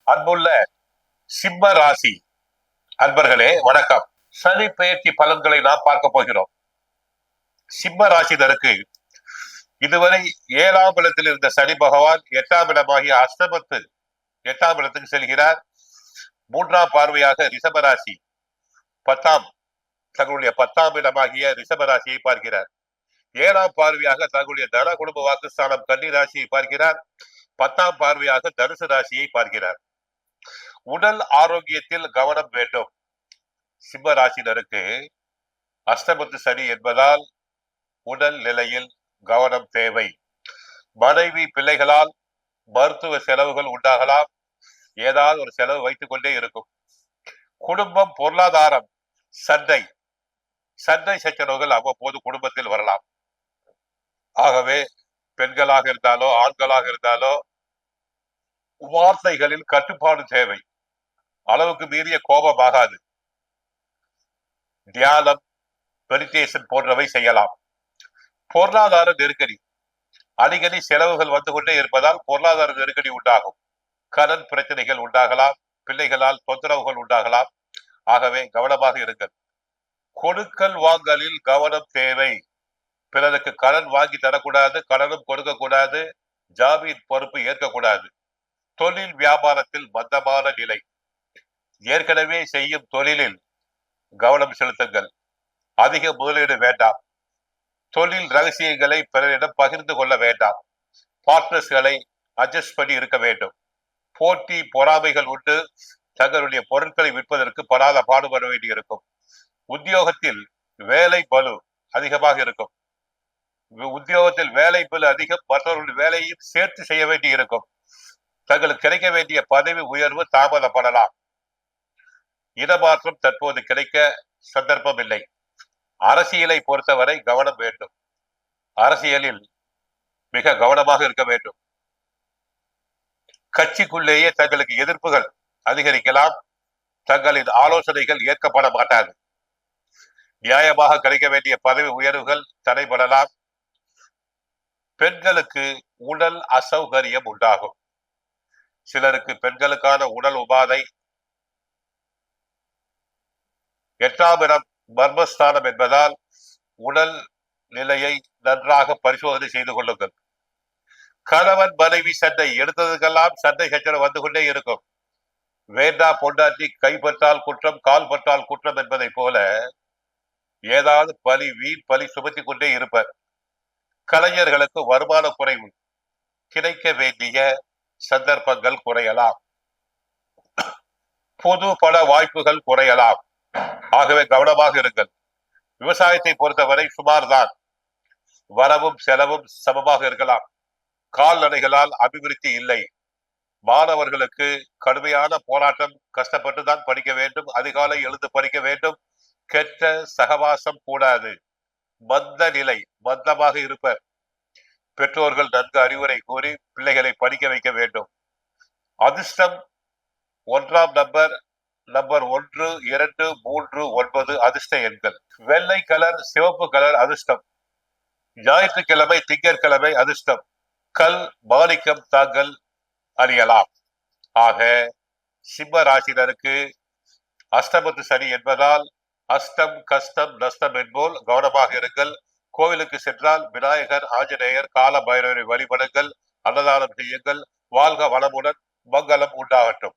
அன்புள்ள சிம்ம ராசி அன்பர்களே வணக்கம். சனி பெயர்ச்சி பலன்களை நாம் பார்க்க போகிறோம். சிம்ம ராசினருக்கு இதுவரை 7ஆம் இடத்தில் இருந்த சனி பகவான் 8ஆம் இடமாகிய அஷ்டமத்து 8ஆம் இடத்துக்கு செல்கிறார். 3ஆம் பார்வையாக ரிஷபராசி தங்களுடைய 10ஆம் இடமாகிய ரிஷபராசியை பார்க்கிறார். 7ஆம் பார்வையாக தங்களுடைய தன குடும்ப வாக்குஸ்தானம் கன்னி ராசியை பார்க்கிறார். 10ஆம் பார்வையாக தனுசு ராசியை பார்க்கிறார். உடல் ஆரோக்கியத்தில் கவனம் வேண்டும். சிம்ம ராசினருக்கு அஷ்டமத்து சனி என்பதால் உடல் நிலையில் கவனம் தேவை. மனைவி பிள்ளைகளால் மருத்துவ செலவுகள் உண்டாகலாம். ஏதாவது ஒரு செலவு வைத்துக் கொண்டே இருக்கும். குடும்பம் பொருளாதாரம் சண்டை சச்சரவுகள் அவ்வப்போது குடும்பத்தில் வரலாம். ஆகவே பெண்களாக இருந்தாலோ ஆண்களாக இருந்தாலோ வார்த்தைகளில் கட்டுப்பாடு தேவை. அளவுக்கு மீறிய கோபமாகாது. தியானம், மெடிடேஷன் போன்றவை செய்யலாம். பொருளாதார நெருக்கடி அடிக்கடி செலவுகள் வந்து கொண்டே இருப்பதால் பொருளாதார நெருக்கடி உண்டாகும். கடன் பிரச்சனைகள் உண்டாகலாம். பிள்ளைகளால் தொந்தரவுகள் உண்டாகலாம். ஆகவே கவனமாக இருங்கள். கொடுக்கல் வாங்கலில் கவனம் தேவை. பிறருக்கு கடன் வாங்கி தரக்கூடாது, கடனும் கொடுக்க கூடாது, ஜாமீன் பொறுப்பு ஏற்கக்கூடாது. தொழில் வியாபாரத்தில் மந்தமான நிலை. ஏற்கனவே செய்யும் தொழிலில் கவனம் செலுத்துங்கள். அதிக முதலீடு வேண்டாம். தொழில் ரகசியங்களை பிறரிடம் பகிர்ந்து கொள்ள வேண்டாம். பார்ட்னர்ஸ்களை அட்ஜஸ்ட் பண்ணி இருக்க வேண்டும். போட்டி பொறாமைகள் உண்டு. தங்களுடைய பொருட்களை விற்பதற்கு படாத பாடுபட வேண்டி இருக்கும். உத்தியோகத்தில் வேலை பளு அதிகமாக இருக்கும். உத்தியோகத்தில் வேலை பளு அதிகம். மற்றவர்களுடைய வேலையும் சேர்த்து செய்ய வேண்டி இருக்கும். தங்களுக்கு கிடைக்க வேண்டிய பதவி உயர்வு தாமதப்படலாம். இடமாற்றம் தற்போது கிடைக்க சந்தர்ப்பம் இல்லை. அரசியலை பொறுத்தவரை கவனம் வேண்டும். அரசியலில் மிக கவனமாக இருக்க வேண்டும். கட்சிக்குள்ளேயே தங்களுக்கு எதிர்ப்புகள் அதிகரிக்கலாம். தங்களின் ஆலோசனைகள் ஏற்கப்பட மாட்டாது. நியாயமாக கிடைக்க வேண்டிய பதவி உயர்வுகள் தடைபடலாம். பெண்களுக்கு உடல் அசௌகரியம் உண்டாகும். சிலருக்கு பெண்களுக்கான உடல் உபாதை 8ஆம் இடம் மர்மஸ்தானம் என்பதால் உடல் நிலையை நன்றாக பரிசோதனை செய்து கொள்ளுங்கள். கணவன் மனைவி சண்டை எடுத்ததுக்கெல்லாம் சண்டை சச்சரவு வந்து கொண்டே இருக்கும். வேண்டா பொண்டாட்டி கைப்பற்றால் குற்றம் கால் பற்றால் குற்றம் என்பதை போல ஏதாவது வீண் பலி சுமத்தி கொண்டே இருப்பர். கலைஞர்களுக்கு வருமான குறைவு. கிடைக்க வேண்டிய சந்தர்ப்பங்கள் குறையலாம். புது பட வாய்ப்புகள் குறையலாம். ஆகவே கவனமாக இருங்கள். விவசாயத்தை பொறுத்தவரை சுமார் தான். வரவும் செலவும் சமமாக இருக்கலாம். கால்நடைகளால் அபிவிருத்தி இல்லை. மாணவர்களுக்கு கடுமையான போராட்டம். கஷ்டப்பட்டு தான் படிக்க வேண்டும். அதிகாலை எழுந்து படிக்க வேண்டும். கெட்ட சகவாசம் கூடாது. மந்த நிலை மந்தமாக இருப்பர். பெற்றோர்கள் நன்கு அறிவுரை கூறி பிள்ளைகளை படிக்க வைக்க வேண்டும். அதிர்ஷ்டம் 1ஆம் நம்பர் 1, 2, 3, 9 அதிர்ஷ்ட எண்கள். வெள்ளை கலர், சிவப்பு கலர் அதிர்ஷ்டம். ஞாயிற்றுக்கிழமை, திங்கட்கிழமை அதிர்ஷ்டம். கல், மாணிக்கம் தாங்கள் அறியலாம். ஆக சிம்ம ராசினருக்கு அஷ்டமத்து சனி என்பதால் அஷ்டம் கஷ்டம் நஷ்டம் என்போல் கவனமாக இருங்கள். கோவிலுக்கு சென்றால் விநாயகர், ஆஞ்சநேயர், கால பைரவரை வழிபடுங்கள். அன்னதானம் செய்யுங்கள். வாழ்க வளமுடன். மங்களம் உண்டாகட்டும்.